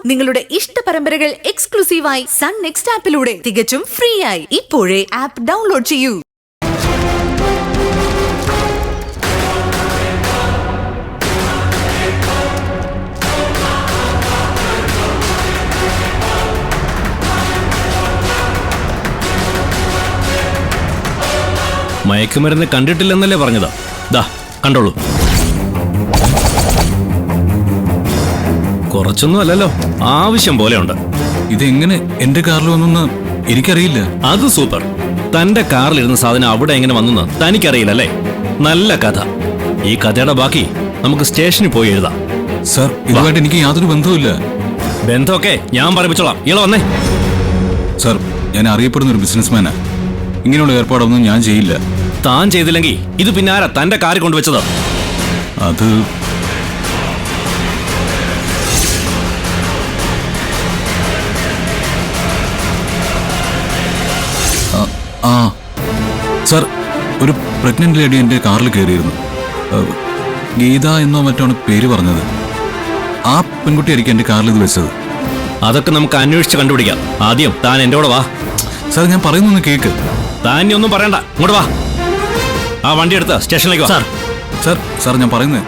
നിങ്ങളുടെ ഇഷ്ട പരമ്പരകൾ എക്സ്ക്ലൂസീവായി സൺ നെക്സ്റ്റ് ആപ്പിലൂടെ തികച്ചും ഫ്രീ ആയി ഇപ്പോഴേ ആപ്പ് ഡൗൺലോഡ് ചെയ്യൂ. മയക്കുമരുന്ന് കണ്ടിട്ടില്ലെന്നല്ലേ പറഞ്ഞതാ? ദാ കണ്ടോളൂ. കുറച്ചൊന്നും അല്ലല്ലോ, ആവശ്യം പോലെ ഉണ്ട്. ഇതെങ്ങനെ എന്റെ കാറിൽ വന്നെന്ന് എനിക്കറിയില്ല. അത് സൂപ്പർ. തന്റെ കാറിലിരുന്ന സാധനം അവിടെ എങ്ങനെ വന്നെന്ന് തനിക്കറിയില്ലല്ലേ? നല്ല കഥ. ഈ കഥയുടെ ബാക്കി നമുക്ക് സ്റ്റേഷനിൽ പോയി എഴുതാം. സർ, ഇതുമായിട്ട് എനിക്ക് യാതൊരു ബന്ധവുമില്ല. ബന്ധമൊക്കെ ഞാൻ പറയിപ്പിച്ചോളാം. ഇയാൾ വന്നേ. സർ, ഞാൻ അറിയപ്പെടുന്ന ഒരു ബിസിനസ്മാനാ. ഇങ്ങനെയുള്ള ഏർപ്പാടൊന്നും ഞാൻ ചെയ്യില്ല. താൻ ചെയ്തില്ലെങ്കിൽ ഇത് പിന്നെ ആരാ തന്റെ കാറിൽ കൊണ്ടുവച്ചത്? അത് സർ, ഒരു പ്രഗ്നന്റ് ലേഡി എൻ്റെ കാറിൽ കയറിയിരുന്നു. ഗീത എന്നോ മറ്റാണ് പേര് പറഞ്ഞത്. ആ പെൺകുട്ടിയായിരിക്കും എൻ്റെ കാറിൽ ഇത് വെച്ചത്. അതൊക്കെ നമുക്ക് അന്വേഷിച്ച് കണ്ടുപിടിക്കാം. ആദ്യം താൻ എൻ്റെ കൂടെ വാ. സാർ, ഞാൻ പറയുന്നൊന്ന് കേക്ക്. താൻ ഒന്നും പറയണ്ട, ഇങ്ങോട്ട് വാ. ആ വണ്ടി എടുത്ത് സ്റ്റേഷനിലേക്ക് വാ. സാർ, ഞാൻ പറയുന്നത്